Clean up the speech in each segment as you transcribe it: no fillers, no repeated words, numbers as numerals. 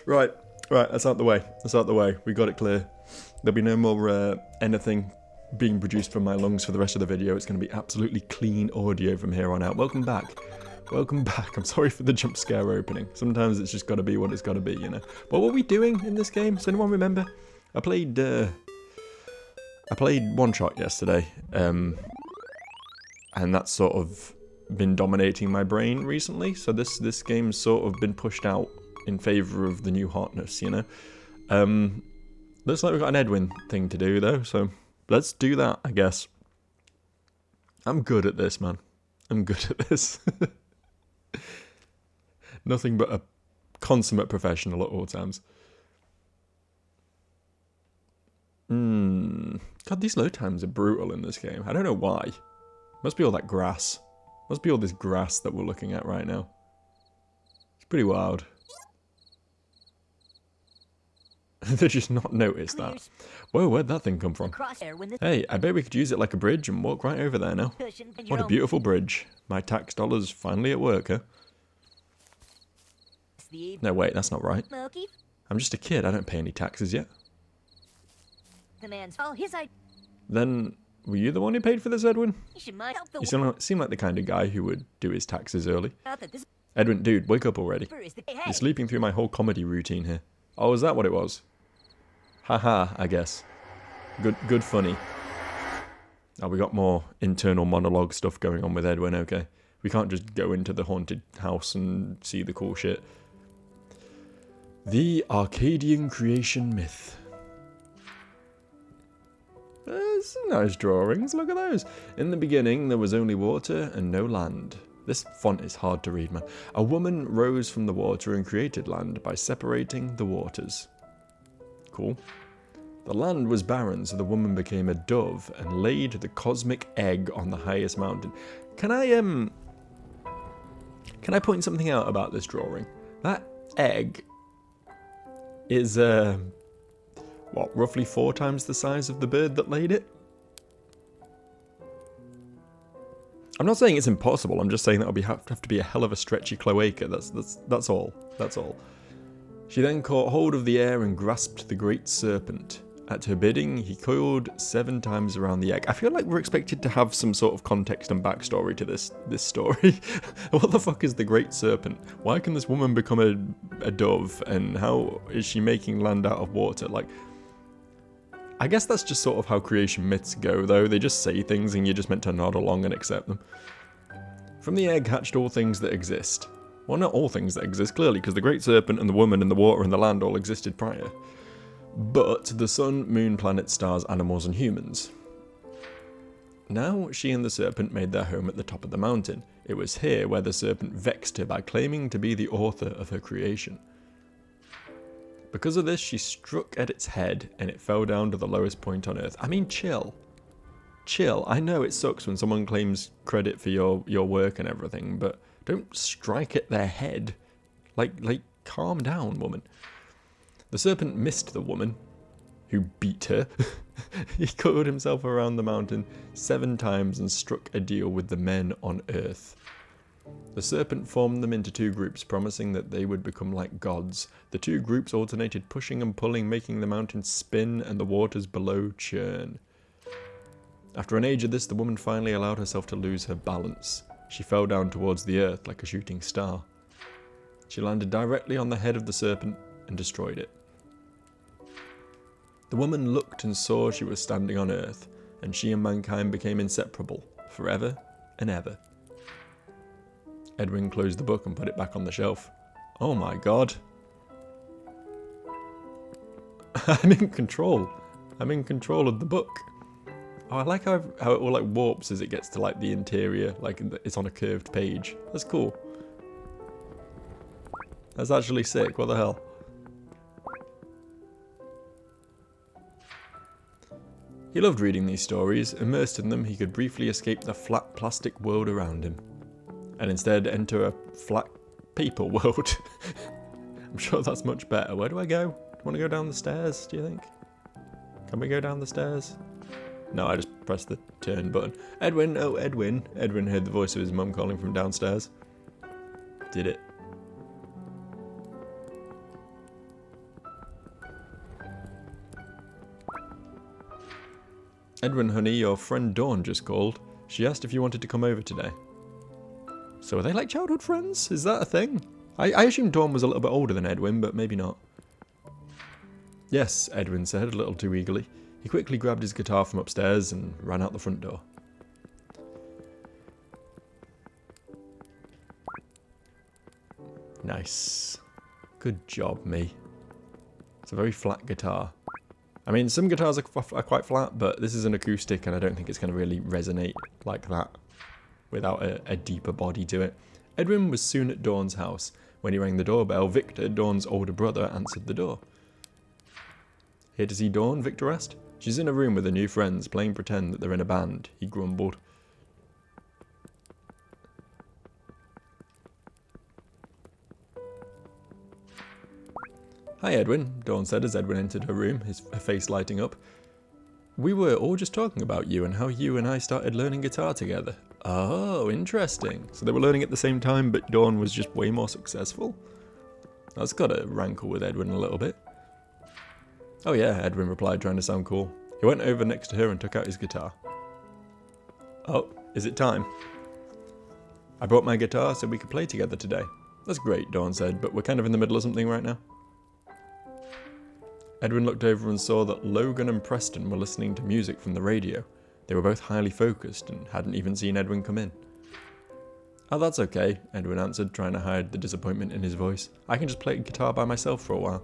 Right, that's out the way. That's out the way. We got it clear. There'll be no more anything being produced from my lungs for the rest of the video. It's going to be absolutely clean audio from here on out. Welcome back. Welcome back. I'm sorry for the jump scare opening. Sometimes it's just got to be what it's got to be, you know. What were we doing in this game? Does anyone remember? I played One Shot yesterday, and that's sort of been dominating my brain recently. So this game's sort of been pushed out in favour of the new hotness, you know. Looks like we've got an Edwin thing to do though, so let's do that, I guess. I'm good at this, man. I'm good at this. Nothing but a consummate professional at all times. God, these load times are brutal in this game. I don't know why. Must be all that grass. Must be all this grass that we're looking at right now. It's pretty wild. They just not noticed that. Whoa, where'd that thing come from? Hey, I bet we could use it like a bridge and walk right over there now. What a beautiful bridge. My tax dollars finally at work, huh? No, wait, that's not right. I'm just a kid, I don't pay any taxes yet. Then, were you the one who paid for this, Edwin? You seem like the kind of guy who would do his taxes early. Edwin, dude, wake up already. You're sleeping through my whole comedy routine here. Oh, is that what it was? Haha, I guess. Good funny. Oh, we got more internal monologue stuff going on with Edwin, okay. We can't just go into the haunted house and see the cool shit. The Arcadian creation myth. Some nice drawings, look at those. In the beginning, there was only water and no land. This font is hard to read, man. A woman rose from the water and created land by separating the waters. Cool. The land was barren, so the woman became a dove and laid the cosmic egg on the highest mountain. Can I point something out about this drawing? That egg is, what, roughly 4 times the size of the bird that laid it? I'm not saying it's impossible, I'm just saying that would have to be a hell of a stretchy cloaca, that's all. She then caught hold of the air and grasped the great serpent. At her bidding, he coiled 7 times around the egg. I feel like we're expected to have some sort of context and backstory to this story. What the fuck is the great serpent? Why can this woman become a dove, and how is she making land out of water? Like, I guess that's just sort of how creation myths go, though. They just say things and you're just meant to nod along and accept them. From the egg hatched all things that exist. Well, not all things that exist, clearly, because the great serpent and the woman and the water and the land all existed prior. But the sun, moon, planets, stars, animals, and humans. Now she and the serpent made their home at the top of the mountain. It was here where the serpent vexed her by claiming to be the author of her creation. Because of this, she struck at its head, and it fell down to the lowest point on Earth. I mean, chill. Chill. I know it sucks when someone claims credit for your work and everything, but don't strike at their head. Like, calm down, woman. The serpent missed the woman, who beat her. He coiled himself around the mountain 7 times and struck a deal with the men on Earth. The serpent formed them into 2 groups, promising that they would become like gods. The 2 groups alternated pushing and pulling, making the mountain spin and the waters below churn. After an age of this, the woman finally allowed herself to lose her balance. She fell down towards the earth like a shooting star. She landed directly on the head of the serpent and destroyed it. The woman looked and saw she was standing on Earth, and she and mankind became inseparable, forever and ever. Edwin closed the book and put it back on the shelf. Oh my god. I'm in control. I'm in control of the book. Oh, I like how it all like warps as it gets to like the interior, like it's on a curved page. That's cool. That's actually sick, what the hell. He loved reading these stories. Immersed in them, he could briefly escape the flat plastic world around him, and instead enter a flat paper world. I'm sure that's much better. Where do I go? Do I want to go down the stairs, do you think? Can we go down the stairs? No, I just pressed the turn button. Edwin, oh Edwin. Edwin heard the voice of his mum calling from downstairs. did it. Edwin, honey, your friend Dawn just called. She asked if you wanted to come over today. So are they like childhood friends? Is that a thing? I assumed Dawn was a little bit older than Edwin, but maybe not. Yes, Edwin said, a little too eagerly. He quickly grabbed his guitar from upstairs and ran out the front door. Nice. Good job, me. It's a very flat guitar. I mean, some guitars are quite flat, but this is an acoustic and I don't think it's going to really resonate like that without a deeper body to it. Edwin was soon at Dawn's house. When he rang the doorbell, Victor, Dawn's older brother, answered the door. Here to see Dawn? Victor asked. She's in a room with her new friends, playing pretend that they're in a band, he grumbled. Hi, Edwin, Dawn said as Edwin entered her room, her face lighting up. We were all just talking about you and how you and I started learning guitar together. Oh, interesting. So they were learning at the same time, but Dawn was just way more successful? That's gotta rankle with Edwin a little bit. Oh yeah, Edwin replied, trying to sound cool. He went over next to her and took out his guitar. Oh, is it time? I brought my guitar so we could play together today. That's great, Dawn said, but we're kind of in the middle of something right now. Edwin looked over and saw that Logan and Preston were listening to music from the radio. They were both highly focused and hadn't even seen Edwin come in. Oh, that's okay, Edwin answered, trying to hide the disappointment in his voice. I can just play guitar by myself for a while.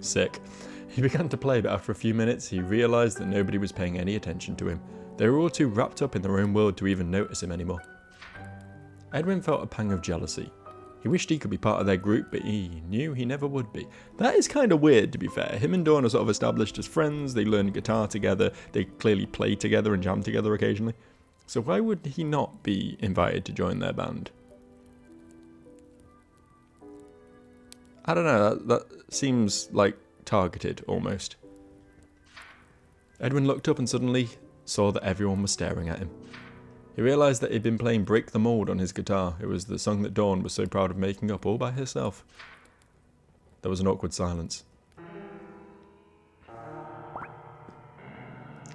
Sick. He began to play, but after a few minutes he realised that nobody was paying any attention to him. They were all too wrapped up in their own world to even notice him anymore. Edwin felt a pang of jealousy. He wished he could be part of their group, but he knew he never would be. That is kind of weird, to be fair. Him and Dawn are sort of established as friends, they learn guitar together, they clearly play together and jam together occasionally. So why would he not be invited to join their band? I don't know, that seems like targeted, almost. Edwin looked up and suddenly saw that everyone was staring at him. He realised that he'd been playing Break the Mold on his guitar. It was the song that Dawn was so proud of making up all by herself. There was an awkward silence.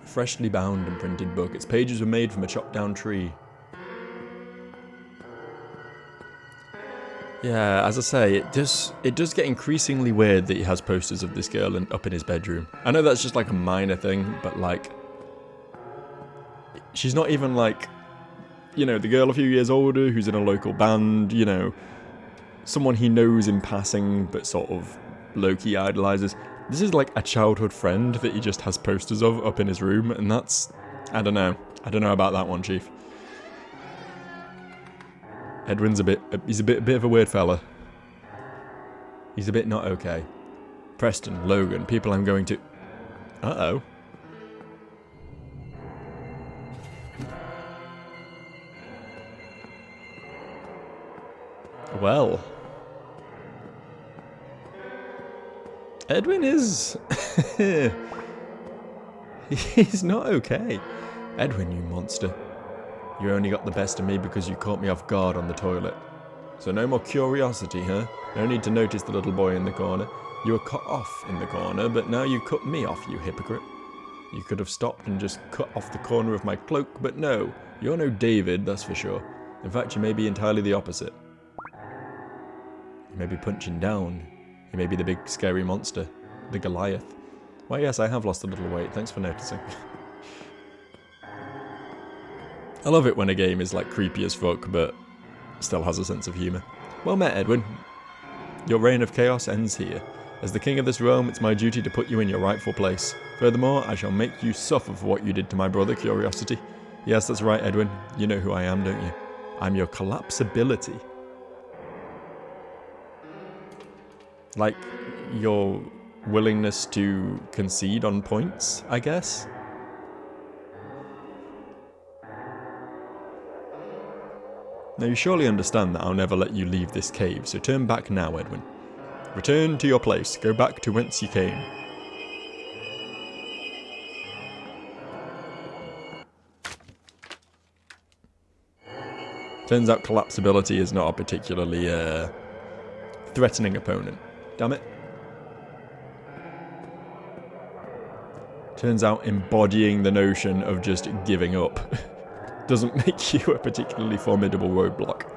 Freshly bound and printed book. Its pages were made from a chopped down tree. Yeah, as I say, it does get increasingly weird that he has posters of this girl up in his bedroom. I know that's just like a minor thing, but like, she's not even like, you know, the girl a few years older who's in a local band, you know, someone he knows in passing but sort of low-key idolises. This is like a childhood friend that he just has posters of up in his room, and that's, I don't know about that one, Chief. Edwin's he's a bit of a weird fella. He's a bit not okay. Preston, Logan, people I'm going to... Uh-oh. Well. Edwin is... He's not okay. Edwin, you monster. You only got the best of me because you caught me off guard on the toilet. So no more curiosity, huh? No need to notice the little boy in the corner. You were cut off in the corner, but now you cut me off, you hypocrite. You could have stopped and just cut off the corner of my cloak, but no. You're no David, that's for sure. In fact, you may be entirely the opposite. You may be punching down. You may be the big scary monster. The Goliath. Why yes, I have lost a little weight. Thanks for noticing. I love it when a game is like creepy as fuck, but still has a sense of humour. Well met, Edwin. Your reign of chaos ends here. As the king of this realm, it's my duty to put you in your rightful place. Furthermore, I shall make you suffer for what you did to my brother, Curiosity. Yes, that's right, Edwin. You know who I am, don't you? I'm your collapsibility. Like, your willingness to concede on points, I guess? Now you surely understand that I'll never let you leave this cave, so turn back now, Edwin. Return to your place. Go back to whence you came. Turns out collapsibility is not a particularly threatening opponent. Damn it. Turns out embodying the notion of just giving up doesn't make you a particularly formidable roadblock.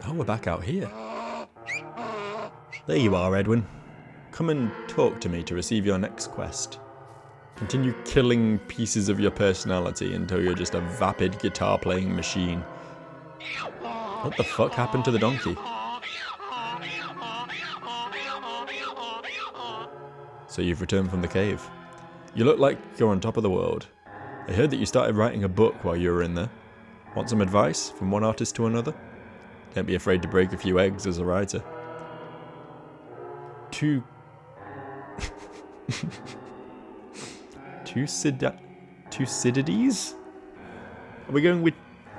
Oh, we're back out here. There you are, Edwin. Come and talk to me to receive your next quest. Continue killing pieces of your personality until you're just a vapid guitar-playing machine. What the fuck happened to the donkey? So you've returned from the cave. You look like you're on top of the world. I heard that you started writing a book while you were in there. Want some advice from one artist to another? Don't be afraid to break a few eggs as a writer. Thucydides? Are we going with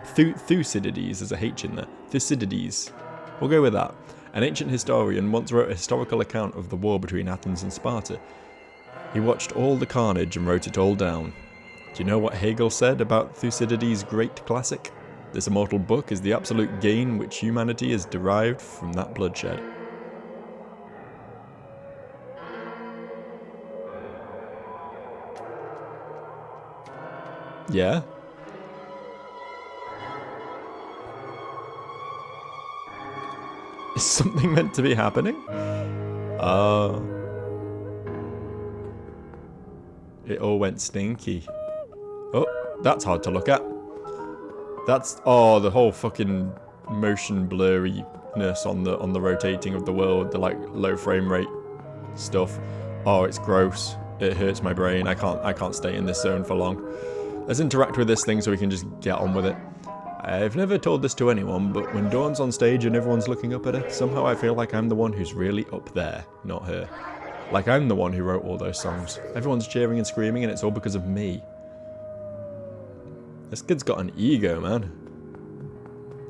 Thucydides as a H in there? Thucydides. We'll go with that. An ancient historian once wrote a historical account of the war between Athens and Sparta. He watched all the carnage and wrote it all down. Do you know what Hegel said about Thucydides' great classic? This immortal book is the absolute gain which humanity has derived from that bloodshed. Yeah? Is something meant to be happening? It all went stinky. Oh, that's hard to look at. That's the whole fucking motion blurriness on the rotating of the world, the like low frame rate stuff. Oh, it's gross. It hurts my brain. I can't stay in this zone for long. Let's interact with this thing so we can just get on with it. I've never told this to anyone, but when Dawn's on stage and everyone's looking up at her, somehow I feel like I'm the one who's really up there, not her. Like I'm the one who wrote all those songs. Everyone's cheering and screaming and it's all because of me. This kid's got an ego, man.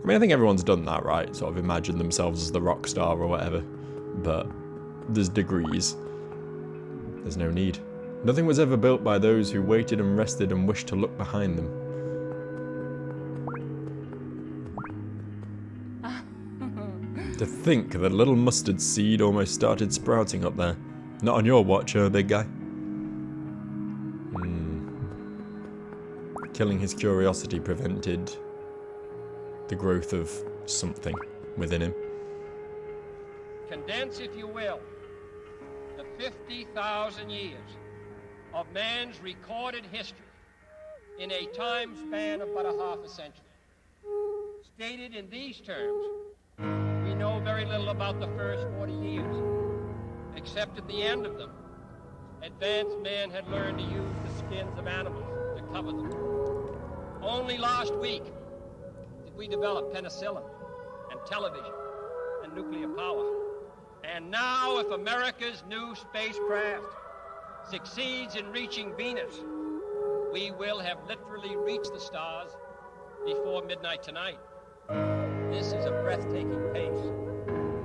I mean, I think everyone's done that, right? Sort of imagine themselves as the rock star or whatever. But there's degrees. There's no need. Nothing was ever built by those who waited and rested and wished to look behind them. To think that a little mustard seed almost started sprouting up there. Not on your watch, big guy. Killing his curiosity prevented the growth of something within him. Condense, if you will, the 50,000 years of man's recorded history in a time span of but a half a century. Stated in these terms, we know very little about the first 40 years, except at the end of them, advanced man had learned to use the skins of animals to cover them. Only last week did we develop penicillin and television and nuclear power. And now, if America's new spacecraft succeeds in reaching Venus, we will have literally reached the stars before midnight tonight. This is a breathtaking pace,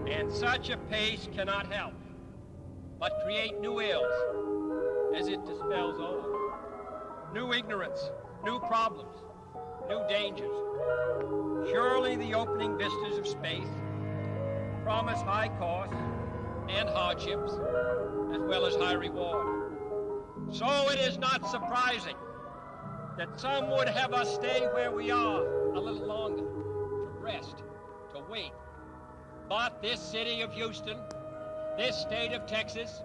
and such a pace cannot help but create new ills as it dispels old. New ignorance, new problems, new dangers. Surely the opening vistas of space promise high costs and hardships, as well as high reward. So it is not surprising that some would have us stay where we are a little longer, to rest, to wait. But this city of Houston, this state of Texas,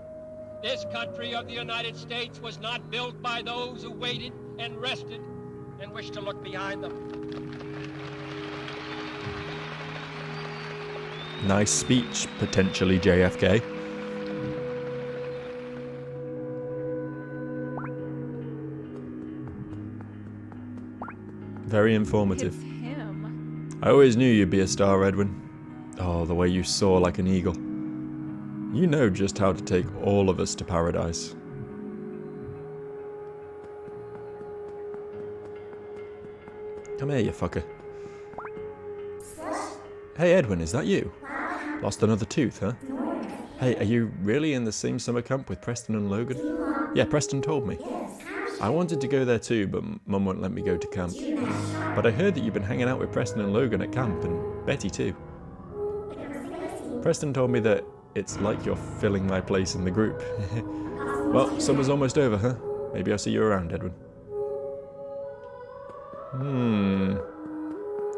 this country of the United States was not built by those who waited and rested and wished to look behind them. Nice speech, potentially JFK. Very informative. It's him. I always knew you'd be a star, Edwin. Oh, the way you soar like an eagle. You know just how to take all of us to paradise. Come here, you fucker. Hey Edwin, is that you? Lost another tooth, huh? Hey, are you really in the same summer camp with Preston and Logan? Yeah, Preston told me. I wanted to go there too, but Mum won't let me go to camp. But I heard that you've been hanging out with Preston and Logan at camp, and Betty too. Preston told me that it's like you're filling my place in the group. Well, summer's almost over, huh? Maybe I'll see you around, Edwin.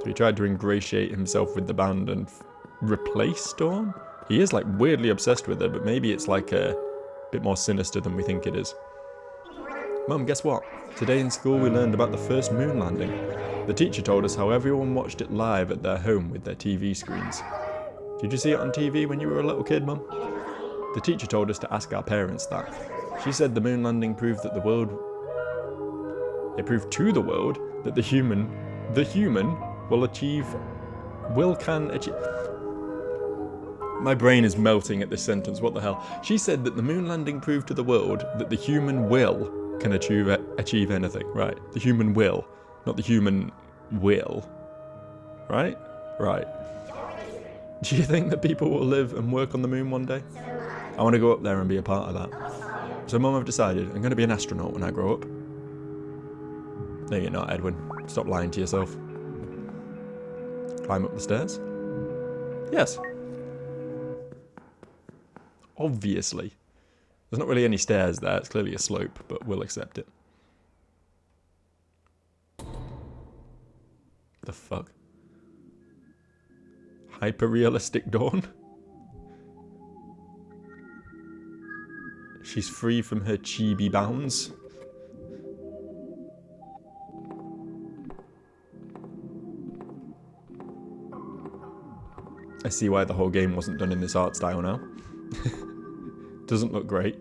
So he tried to ingratiate himself with the band and replace Dawn? He is like weirdly obsessed with her, but maybe it's like a bit more sinister than we think it is. Mum, guess what? Today in school we learned about the first moon landing. The teacher told us how everyone watched it live at their home with their TV screens. Did you see it on TV when you were a little kid, Mum? The teacher told us to ask our parents that. She said the moon landing proved that the world... It proved to the world that the human will achieve... can achieve... My brain is melting at this sentence, what the hell? She said that the moon landing proved to the world that the human will can achieve anything. Right, the human will, not the human will. Right? Right. Do you think that people will live and work on the moon one day? I want to go up there and be a part of that. So Mum, I've decided I'm going to be an astronaut when I grow up. No, you're not, Edwin. Stop lying to yourself. Climb up the stairs? Yes. Obviously. There's not really any stairs there, it's clearly a slope, but we'll accept it. The fuck? Hyper-realistic Dawn? She's free from her chibi bounds. I see why the whole game wasn't done in this art style now. Doesn't look great.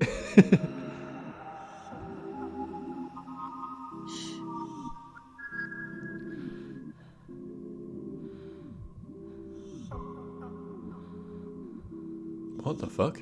What the fuck?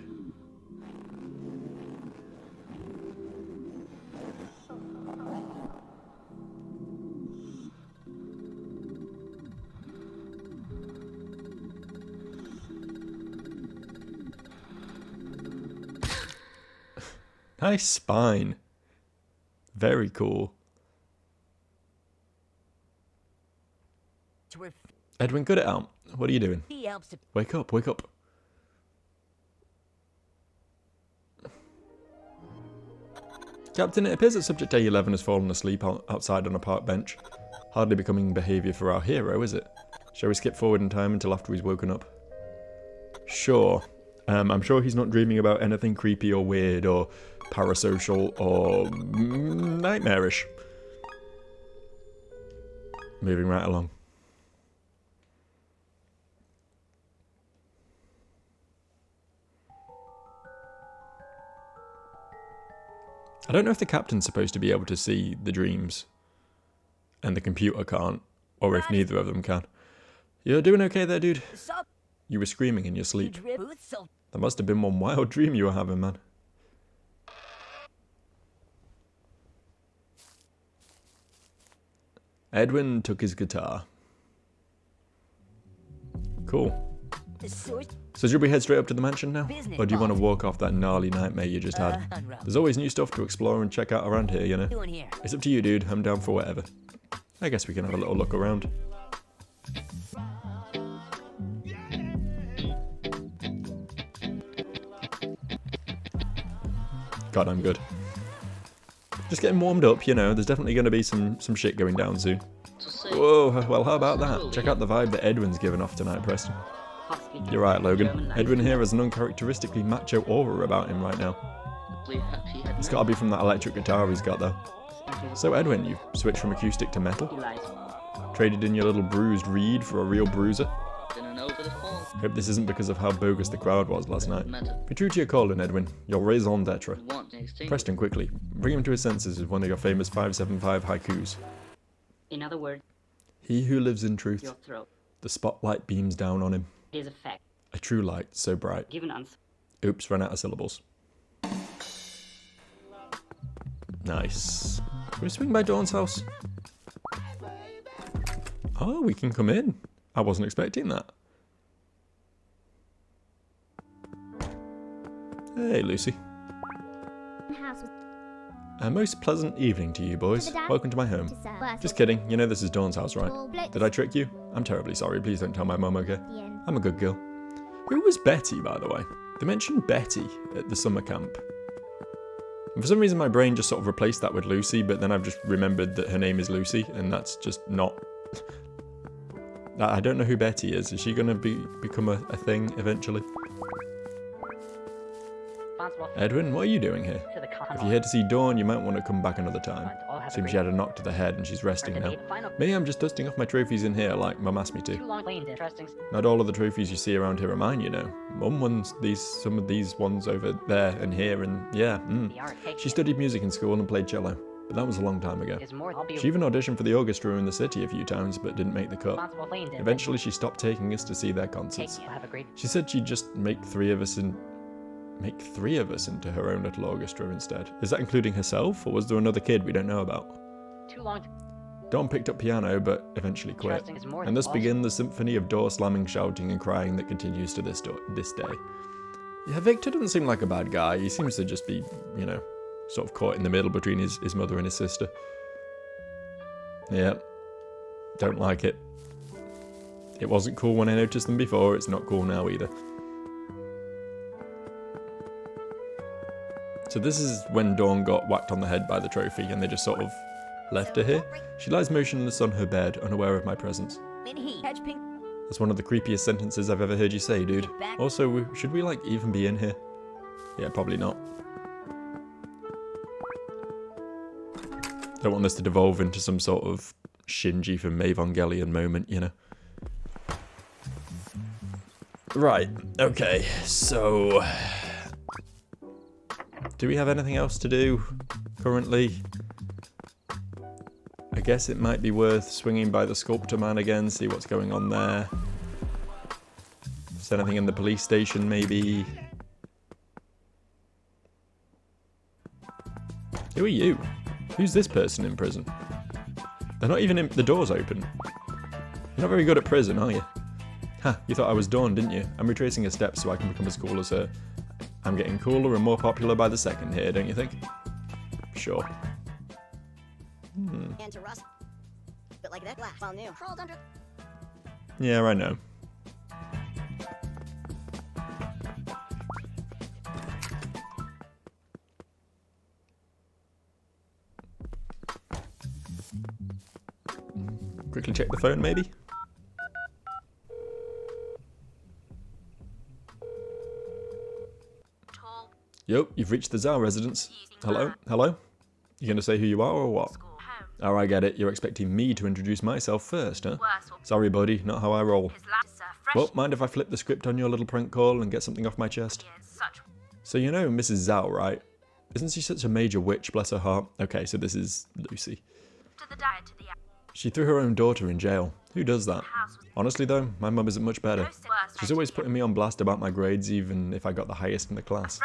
Nice spine. Very cool. Edwin, cut it out. What are you doing? Wake up, wake up. Captain, it appears that Subject A11 has fallen asleep outside on a park bench. Hardly becoming behaviour for our hero, is it? Shall we skip forward in time until after he's woken up? Sure. I'm sure he's not dreaming about anything creepy or weird or parasocial or nightmarish. Moving right along. I don't know if the captain's supposed to be able to see the dreams and the computer can't, or if neither of them can. You're doing okay there, dude? You were screaming in your sleep. That must have been one wild dream you were having, man. Edwin took his guitar. Cool. So should we head straight up to the mansion now? Or do you want to walk off that gnarly nightmare you just had? There's always new stuff to explore and check out around here, you know? It's up to you, dude. I'm down for whatever. I guess we can have a little look around. God, I'm good. Just getting warmed up, you know. There's definitely going to be some shit going down soon. Whoa, well, how about that? Check out the vibe that Edwin's giving off tonight, Preston. You're right, Logan. Edwin here has an uncharacteristically macho aura about him right now. It's gotta be from that electric guitar he's got, though. So, Edwin, you switched from acoustic to metal? Traded in your little bruised reed for a real bruiser? Hope this isn't because of how bogus the crowd was last night. Be true to your calling, Edwin. Your raison d'etre. Preston, quickly. Bring him to his senses with one of your famous 575 haikus. In other words, he who lives in truth, your throat. The spotlight beams down on him. It is a fact. A true light, so bright. Given answer. Oops, ran out of syllables. Nice. Can we swing by Dawn's house? Oh, we can come in. I wasn't expecting that. Hey, Lucy. A most pleasant evening to you, boys. Welcome to my home. Just kidding. You know this is Dawn's house, right? Did I trick you? I'm terribly sorry. Please don't tell my mum, okay? I'm a good girl. Who was Betty, by the way? They mentioned Betty at the summer camp. And for some reason, my brain just sort of replaced that with Lucy, but then I've just remembered that her name is Lucy, and that's just not... I don't know who Betty is. Is she going to become a thing eventually? Edwin, what are you doing here? If you're here to see Dawn, you might want to come back another time. Seems she had a knock to the head and she's resting now. Me, I'm just dusting off my trophies in here like Mum asked me to. Not all of the trophies you see around here are mine, you know. Mum won some of these ones over there and here, and yeah. She studied music in school and played cello, but that was a long time ago. She even auditioned for the orchestra in the city a few times, but didn't make the cut. Eventually she stopped taking us to see their concerts. She said she'd just make three of us into her own little orchestra instead. Is that including herself, or was there another kid we don't know about? Dawn picked up piano, but eventually quit. And thus began the symphony of door slamming, shouting, and crying that continues to this day. Yeah, Victor doesn't seem like a bad guy. He seems to just be, you know, sort of caught in the middle between his mother and his sister. Yeah, don't like it. It wasn't cool when I noticed them before, it's not cool now either. So this is when Dawn got whacked on the head by the trophy and they just sort of left her here. She lies motionless on her bed, unaware of my presence. That's one of the creepiest sentences I've ever heard you say, dude. Also, should we, like, even be in here? Yeah, probably not. Don't want this to devolve into some sort of Shinji from Evangelion moment, you know? Right, okay, so... do we have anything else to do currently? I guess it might be worth swinging by the sculptor man again, see what's going on there. Is there anything in the police station, maybe? Who are you? Who's this person in prison? They're not even in... the door's open. You're not very good at prison, are you? Ha, you thought I was Dawn, didn't you? I'm retracing her steps so I can become as cool as her. I'm getting cooler and more popular by the second here, don't you think? Sure. And to rust. But like that glass, while new. Crawled under. Yeah, I know. Quickly check the phone, maybe? Yep, you've reached the Zhao residence. Hello? Hello? You gonna say who you are or what? Oh, I get it. You're expecting me to introduce myself first, huh? Sorry, buddy. Not how I roll. Well, mind if I flip the script on your little prank call and get something off my chest? So you know Mrs. Zhao, right? Isn't she such a major witch, bless her heart? Okay, so this is Lucy. She threw her own daughter in jail. Who does that? Honestly though, my mum isn't much better. She's always putting me on blast about my grades, even if I got the highest in the class.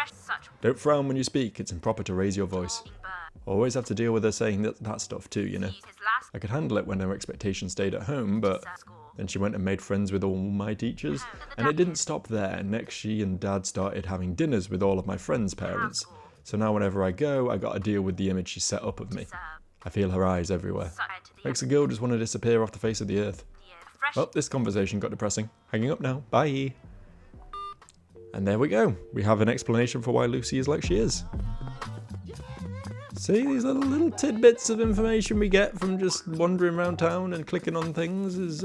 Don't frown when you speak, it's improper to raise your voice. Always have to deal with her saying that stuff too, you know. I could handle it when her expectations stayed at home, but then she went and made friends with all my teachers. And it didn't stop there. Next, she and Dad started having dinners with all of my friends' parents. So now whenever I go, I gotta deal with the image she set up of me. I feel her eyes everywhere. Makes a girl just want to disappear off the face of the earth. Well, this conversation got depressing. Hanging up now. Bye. And there we go. We have an explanation for why Lucy is like she is. See, these little tidbits of information we get from just wandering around town and clicking on things is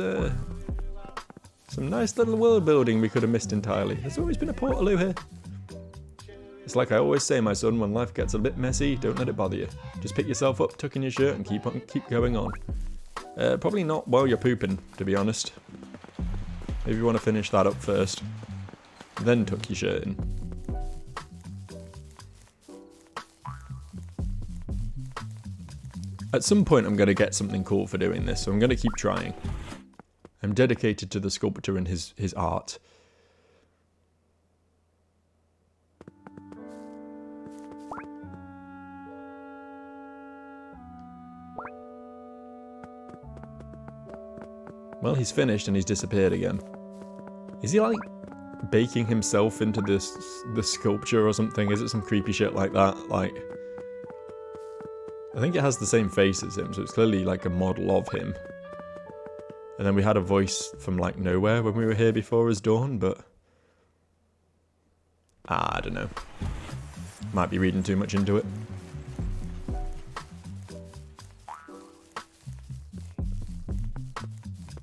some nice little world building we could have missed entirely. There's always been a Portaloo here. It's like I always say, my son, when life gets a bit messy, don't let it bother you. Just pick yourself up, tuck in your shirt, and keep going on. Probably not while you're pooping, to be honest. Maybe you want to finish that up first. Then tuck your shirt in. At some point I'm going to get something cool for doing this, so I'm going to keep trying. I'm dedicated to the sculptor and his art. Well, he's finished and he's disappeared again. Is he like baking himself into the sculpture or something? Is it some creepy shit like that? Like, I think it has the same face as him, so it's clearly like a model of him. And then we had a voice from like nowhere when we were here before as Dawn, but I don't know. Might be reading too much into it.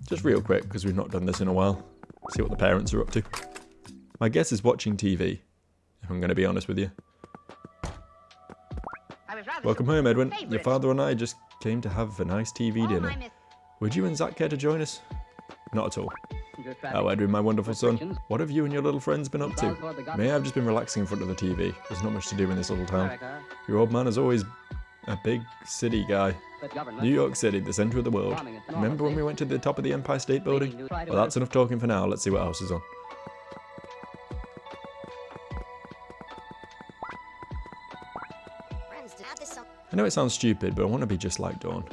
Just real quick, because we've not done this in a while. See what the parents are up to. My guess is watching TV, if I'm going to be honest with you. Welcome home, Edwin. Your father and I just came to have a nice TV dinner. Would you and Zach care to join us? Not at all. Oh, Edwin, my wonderful son. What have you and your little friends been up to? Me, I've just been relaxing in front of the TV. There's not much to do in this little town. Your old man is always a big city guy. New York City, the center of the world. Remember when we went to the top of the Empire State Building? Well, that's enough talking for now. Let's see what else is on. I know it sounds stupid, but I want to be just like Dawn.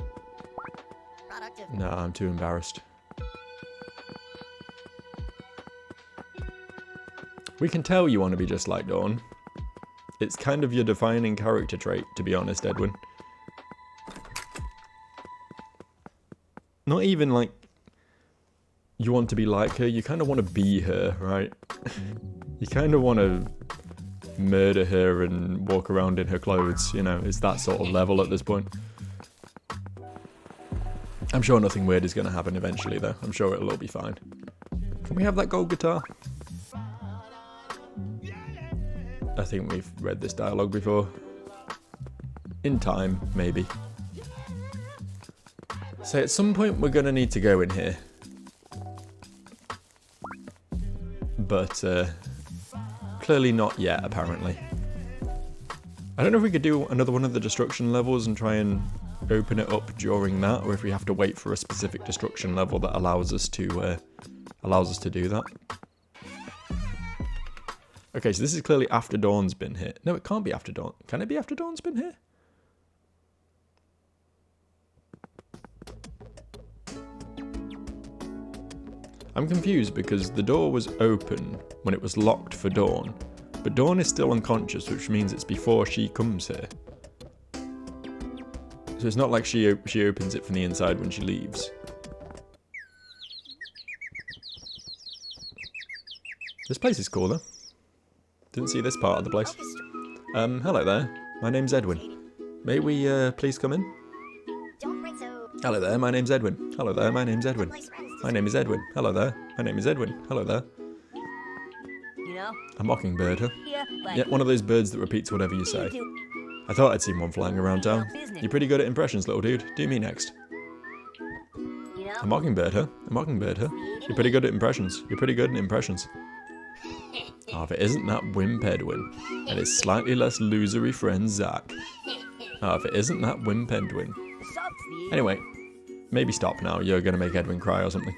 No, I'm too embarrassed. We can tell you want to be just like Dawn. It's kind of your defining character trait, to be honest, Edwin. Not even like you want to be like her, you kind of want to be her, right? You kind of want to murder her and walk around in her clothes, you know, it's that sort of level at this point. I'm sure nothing weird is going to happen eventually, though. I'm sure it'll all be fine. Can we have that gold guitar? I think we've read this dialogue before. In time, maybe. So at some point we're going to need to go in here. But clearly not yet, apparently. I don't know if we could do another one of the destruction levels and try and open it up during that, or if we have to wait for a specific destruction level that allows us to do that. Okay, so this is clearly after Dawn's been here. No, it can't be after Dawn. Can it be after Dawn's been here? I'm confused because the door was open when it was locked for Dawn, but Dawn is still unconscious, which means it's before she comes here. So it's not like she opens it from the inside when she leaves. This place is cool though. Didn't see this part of the place. Hello there. My name's Edwin. May we please come in? Hello there, my name's Edwin. Hello there, my name's Edwin. My name is Edwin. Hello there. My name is Edwin. Hello there. You know? A mockingbird, huh? Yeah, Yeah, one of those birds that repeats whatever you say. I thought I'd seen one flying around town. You're pretty good at impressions, little dude. Do me next. You know? A mockingbird, huh? A mockingbird, huh? You're pretty good at impressions. You're pretty good at impressions. Oh, if it isn't that wimp Edwin, and his slightly less losery friend Zach. Oh, if it isn't that wimp Edwin. Anyway, maybe stop now. You're gonna make Edwin cry or something.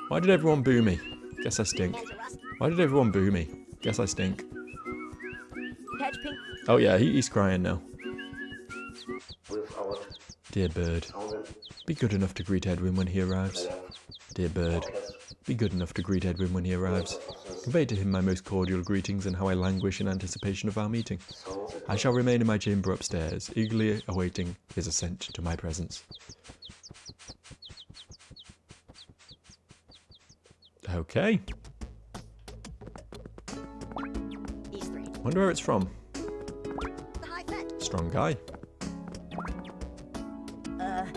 Why did everyone boo me? Guess I stink. Why did everyone boo me? Guess I stink. Oh yeah, he's crying now. Dear bird, be good enough to greet Edwin when he arrives. Dear bird, be good enough to greet Edwin when he arrives. Convey to him my most cordial greetings and how I languish in anticipation of our meeting. I shall remain in my chamber upstairs, eagerly awaiting his assent to my presence. Okay. Wonder where it's from. Strong guy.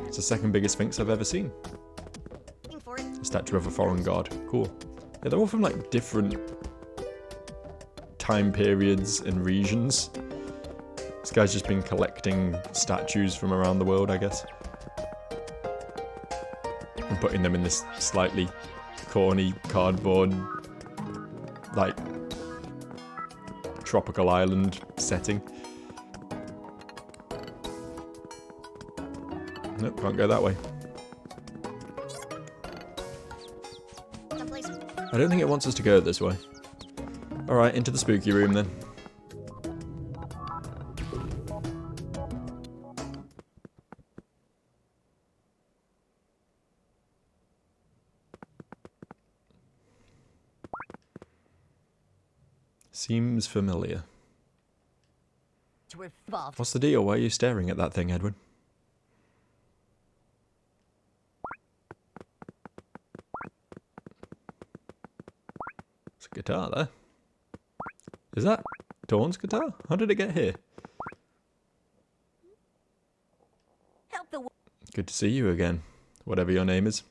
It's the second biggest sphinx I've ever seen. A statue of a foreign god. Cool. Yeah, they're all from like different time periods and regions. This guy's just been collecting statues from around the world, I guess. And putting them in this slightly corny cardboard, like, tropical island setting. Nope, can't go that way. I don't think it wants us to go this way. Alright, into the spooky room then. Seems familiar. We're involved. What's the deal? Why are you staring at that thing, Edwin? It's a guitar there. Is that Dawn's guitar? How did it get here? Help the Good to see you again, whatever your name is.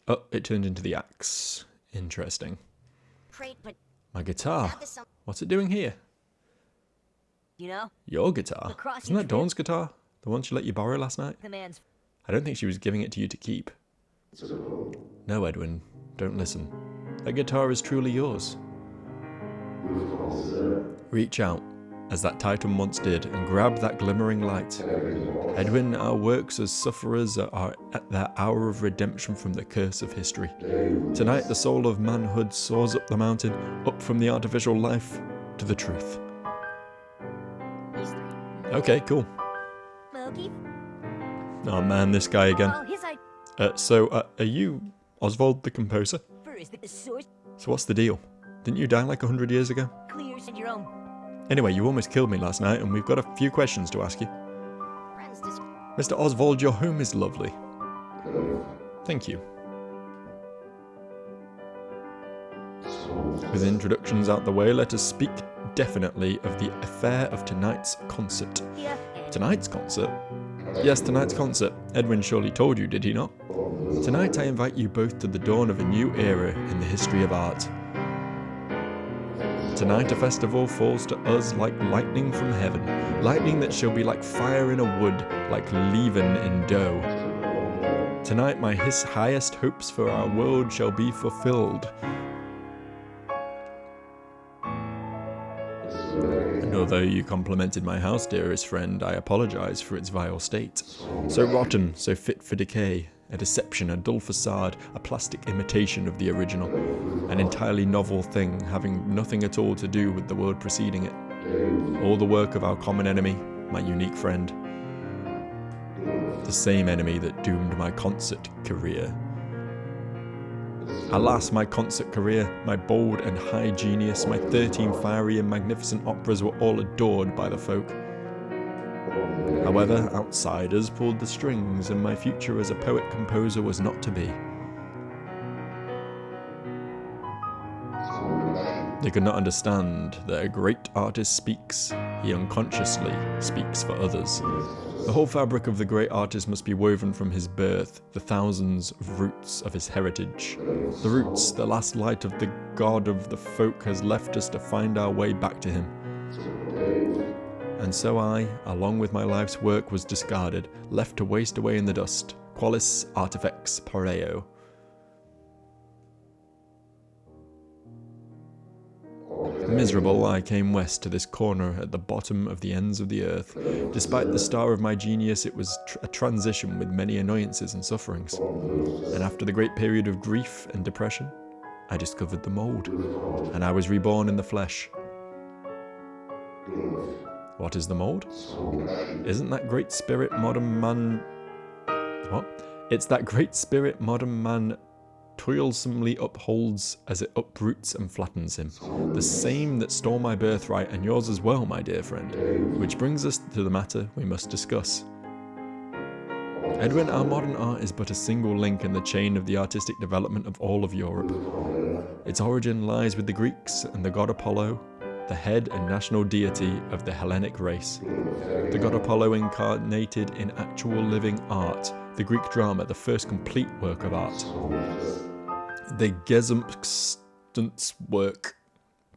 Oh, it turned into the axe. Interesting. crate, but My guitar. add this some. What's it doing here? You know, Your guitar? Lacrosse Isn't that fit. Dawn's guitar? The one she let you borrow last night? the man's. I don't think she was giving it to you to keep. No, Edwin, don't listen. That guitar is truly yours. Reach out, as that Titan once did, and grab that glimmering light. Edwin, our works as sufferers are at their hour of redemption from the curse of history. Tonight, the soul of manhood soars up the mountain, up from the artificial life to the truth. He's three. Okay, cool. Smokey. Oh man, this guy again. Well, his idea Are you Oswald the composer? is that the source So what's the deal? Didn't you die like 100 years ago? clears and your own. Anyway, you almost killed me last night, and we've got a few questions to ask you. Friends Mr. Oswald, your home is lovely. Thank you. With introductions out the way, let us speak definitely of the affair of tonight's concert. Yeah. Tonight's concert? Yes, tonight's concert. Edwin surely told you, did he not? Tonight I invite you both to the dawn of a new era in the history of art. Tonight a festival falls to us like lightning from heaven, lightning that shall be like fire in a wood, like leaven in dough. Tonight my highest hopes for our world shall be fulfilled. And although you complimented my house, dearest friend, I apologize for its vile state. So rotten, so fit for decay, a deception, a dull facade, a plastic imitation of the original, an entirely novel thing having nothing at all to do with the world preceding it. All the work of our common enemy, my unique friend. The same enemy that doomed my concert career. Alas, my concert career, my bold and high genius, my 13 fiery and magnificent operas were all adored by the folk. However, outsiders pulled the strings, and my future as a poet-composer was not to be. They could not understand that a great artist speaks, he unconsciously speaks for others. The whole fabric of the great artist must be woven from his birth, the thousands of roots of his heritage. The roots, the last light of the God of the folk has left us to find our way back to him. And so I, along with my life's work, was discarded, left to waste away in the dust. Qualis artifex pareo. Miserable, I came west to this corner at the bottom of the ends of the earth. Despite the star of my genius, it was a transition with many annoyances and sufferings. And after the great period of grief and depression, I discovered the mould, and I was reborn in the flesh. What is the mould? Isn't that great spirit modern man... What? It's that great spirit modern man toilsomely upholds as it uproots and flattens him. The same that stole my birthright and yours as well, my dear friend. Which brings us to the matter we must discuss. Edwin, our modern art is but a single link in the chain of the artistic development of all of Europe. Its origin lies with the Greeks and the god Apollo, the head and national deity of the Hellenic race. The god Apollo incarnated in actual living art, the Greek drama, the first complete work of art. The Gesamtkunstwerk work.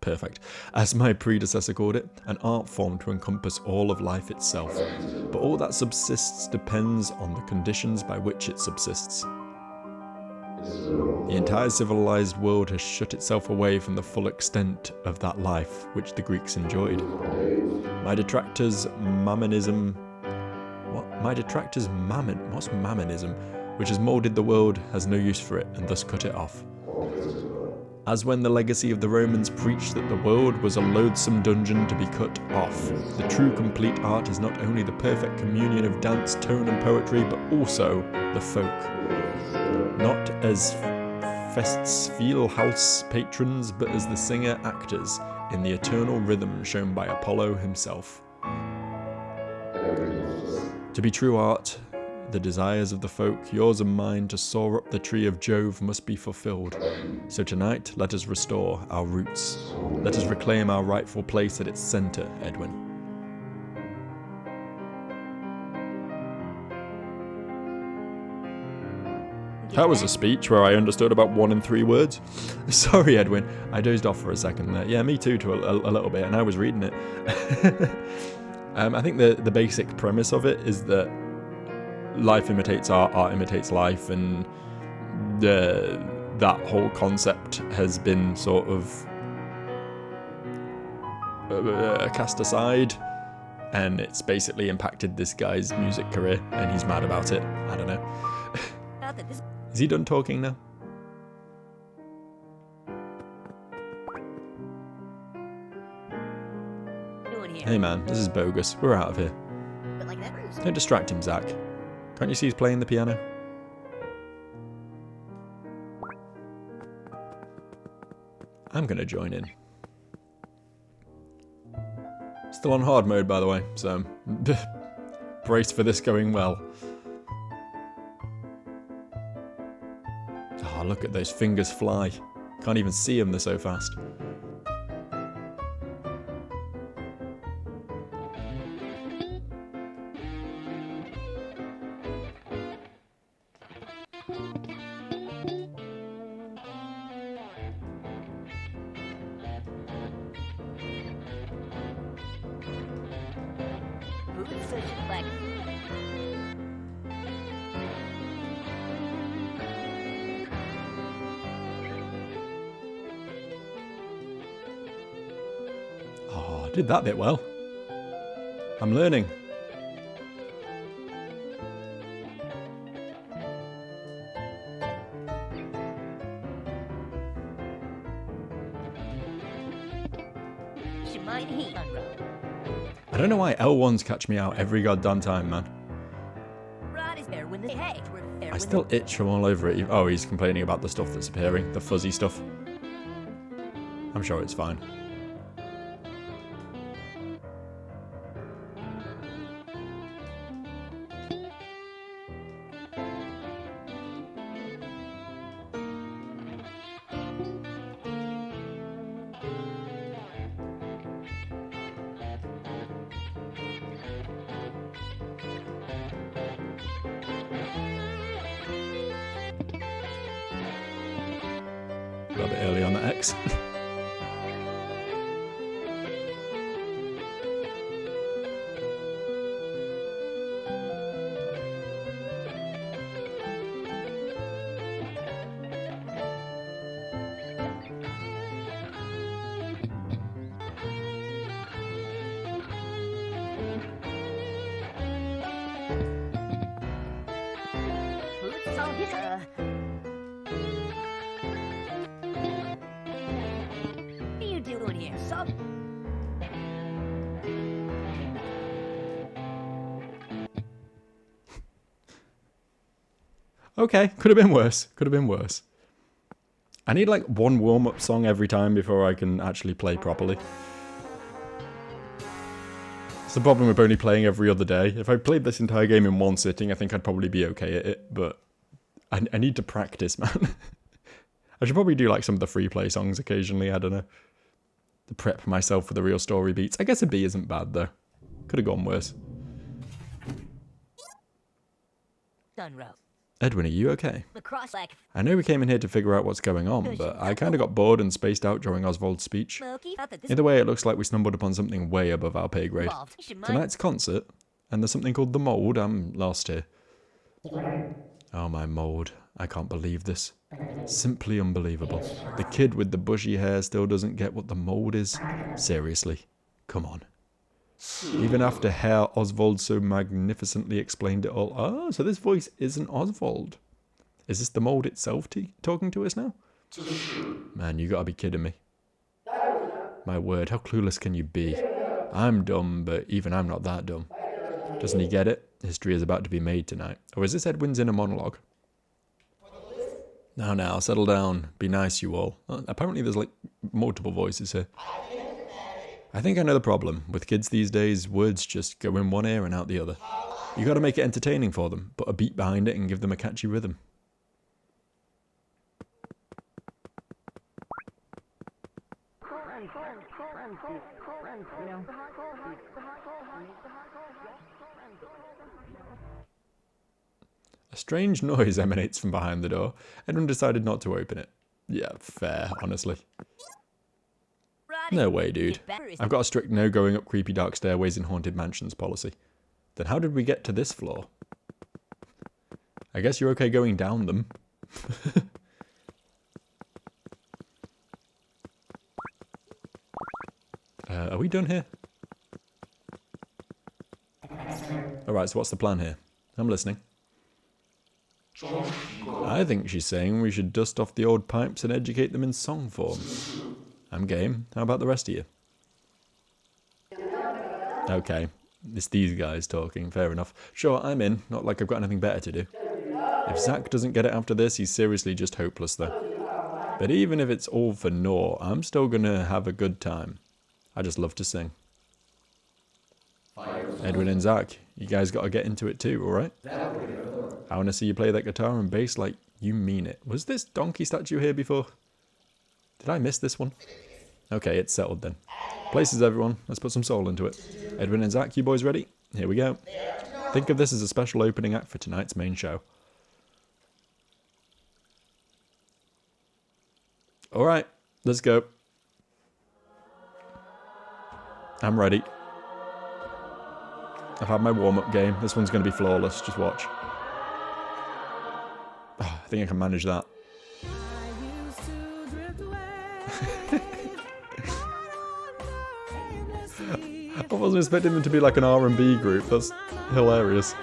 Perfect. As my predecessor called it, an art form to encompass all of life itself. But all that subsists depends on the conditions by which it subsists. The entire civilized world has shut itself away from the full extent of that life which the Greeks enjoyed. My detractors' mammonism... What? My detractors' mammon... What's mammonism? Which has moulded the world, has no use for it, and thus cut it off. As when the legacy of the Romans preached that the world was a loathsome dungeon to be cut off. The true complete art is not only the perfect communion of dance, tone and poetry, but also the folk. not as Festspielhaus patrons, but as the singer-actors in the eternal rhythm shown by Apollo himself. To be true art, the desires of the folk, yours and mine, to soar up the tree of Jove must be fulfilled. So tonight, let us restore our roots. Let us reclaim our rightful place at its centre, Edwin. That was a speech where I understood about 1 in 3 words. Sorry, Edwin. I dozed off for a second there. Yeah, me too, to a little bit, and I was reading it. I think the basic premise of it is that life imitates art, art imitates life, and that whole concept has been sort of cast aside, and it's basically impacted this guy's music career, and he's mad about it. I don't know. Is he done talking now? Hey man, this is bogus. We're out of here. But like that. Don't distract him, Zach. Can't you see he's playing the piano? I'm gonna join in. Still on hard mode, by the way, so brace for this going well. Oh, look at those fingers fly. Can't even see them, they're so fast. Oh, I did that bit well. I'm learning. I don't know why L1s catch me out every goddamn time, man. I still itch from all over it. Oh, he's complaining about the stuff that's appearing, the fuzzy stuff. I'm sure it's fine. A little bit early on the X. Okay, could have been worse. Could have been worse. I need like one warm-up song every time before I can actually play properly. It's the problem with only playing every other day. If I played this entire game in one sitting, I think I'd probably be okay at it, but I need to practice, man. I should probably do like some of the free play songs occasionally, I don't know. To prep myself for the real story beats. I guess a B isn't bad though. Could have gone worse. Edwin, are you okay? I know we came in here to figure out what's going on, but I kind of got bored and spaced out during Oswald's speech. Either way, it looks like we stumbled upon something way above our pay grade. Tonight's concert, and there's something called the mold. I'm lost here. Oh, my mold. I can't believe this. Simply unbelievable. The kid with the bushy hair still doesn't get what the mold is. Seriously. Come on. Even after Herr Oswald so magnificently explained it all. Oh, so this voice isn't Oswald. Is this the mold itself talking to us now? Man, you gotta be kidding me. My word, how clueless can you be? I'm dumb, but even I'm not that dumb. Doesn't he get it? History is about to be made tonight. Or is this Edwin's inner monologue? Now, settle down. Be nice, you all. Apparently there's like multiple voices here. I think I know the problem. With kids these days, words just go in one ear and out the other. You gotta make it entertaining for them, put a beat behind it and give them a catchy rhythm. A strange noise emanates from behind the door. Edwin decided not to open it. Yeah, fair, honestly. No way, dude. I've got a strict no going up creepy dark stairways in haunted mansions policy. Then how did we get to this floor? I guess you're okay going down them. Are we done here? Alright, so what's the plan here? I'm listening. I think she's saying we should dust off the old pipes and educate them in song form. I'm game. How about the rest of you? Okay, it's these guys talking, fair enough. Sure, I'm in, not like I've got anything better to do. If Zach doesn't get it after this, he's seriously just hopeless though. But even if it's all for naught, I'm still gonna have a good time. I just love to sing. Edwin and Zach, you guys gotta get into it too, alright? I wanna see you play that guitar and bass like you mean it. Was this donkey statue here before? Did I miss this one? Okay, it's settled then. Places everyone, let's put some soul into it. Edwin and Zach, you boys ready? Here we go. Think of this as a special opening act for tonight's main show. Alright, let's go. I'm ready. I've had my warm-up game. This one's going to be flawless, just watch. Oh, I think I can manage that. I wasn't expecting them to be like an R&B group. That's hilarious.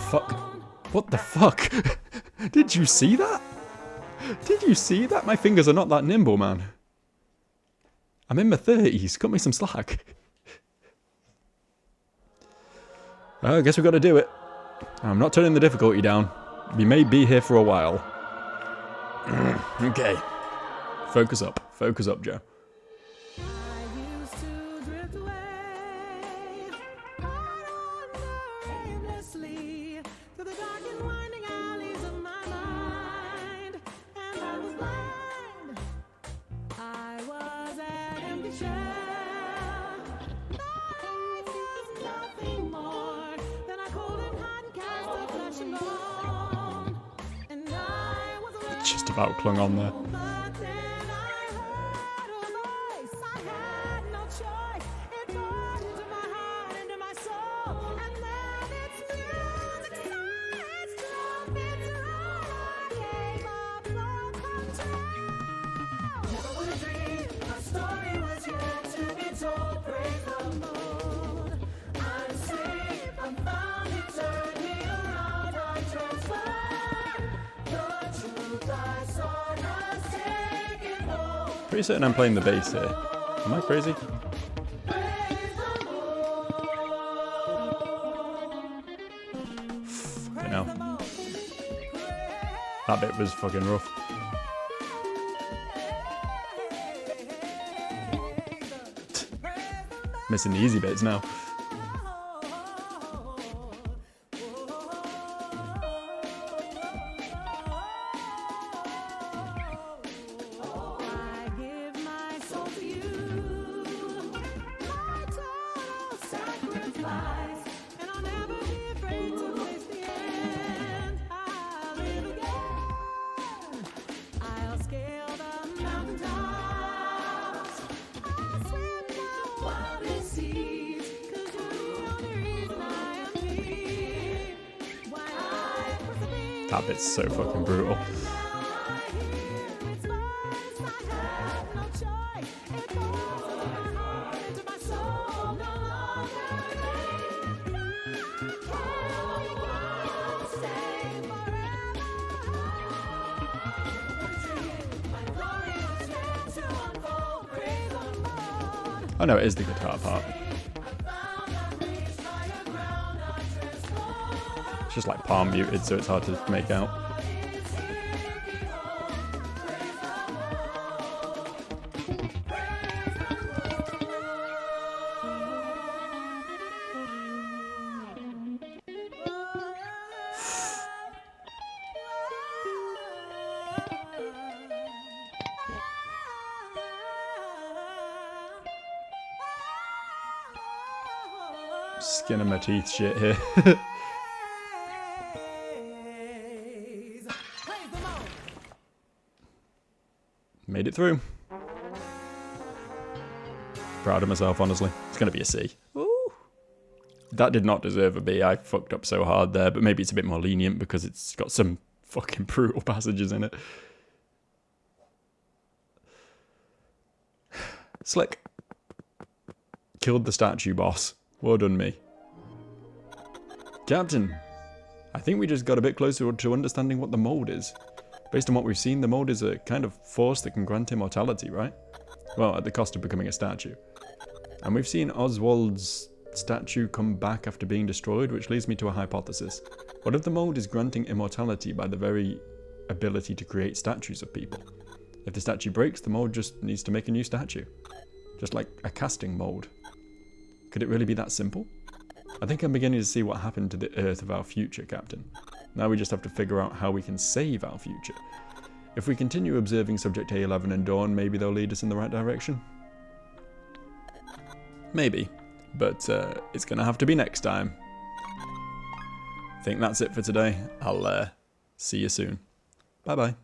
Fuck. What the fuck? Did you see that? Did you see that? My fingers are not that nimble, man. I'm in my 30s. Cut me some slack. I guess we've got to do it. I'm not turning the difficulty down. We may be here for a while. Okay. Focus up. Focus up, Joe. Just about clung on there. Pretty certain I'm playing the bass here. Am I crazy? You know. That bit was fucking rough. Missing the easy bits now. That bit's so fucking brutal. Oh no, it is the guitar part. It's just like palm muted, so it's hard to make out. Skin of my teeth shit here. Made it through. Proud of myself, honestly. It's gonna be a C. Ooh. That did not deserve a B. I fucked up so hard there, but maybe it's a bit more lenient because it's got some fucking brutal passages in it. Slick. Killed the statue boss. Well done, me. Captain, I think we just got a bit closer to understanding what the mold is. Based on what we've seen, the mold is a kind of force that can grant immortality, right? Well, at the cost of becoming a statue. And we've seen Oswald's statue come back after being destroyed, which leads me to a hypothesis. What if the mold is granting immortality by the very ability to create statues of people? If the statue breaks, the mold just needs to make a new statue. Just like a casting mold. Could it really be that simple? I think I'm beginning to see what happened to the Earth of our future, Captain. Now we just have to figure out how we can save our future. If we continue observing Subject A11 and Dawn, maybe they'll lead us in the right direction? Maybe. But it's gonna have to be next time. I think that's it for today. I'll see you soon. Bye bye.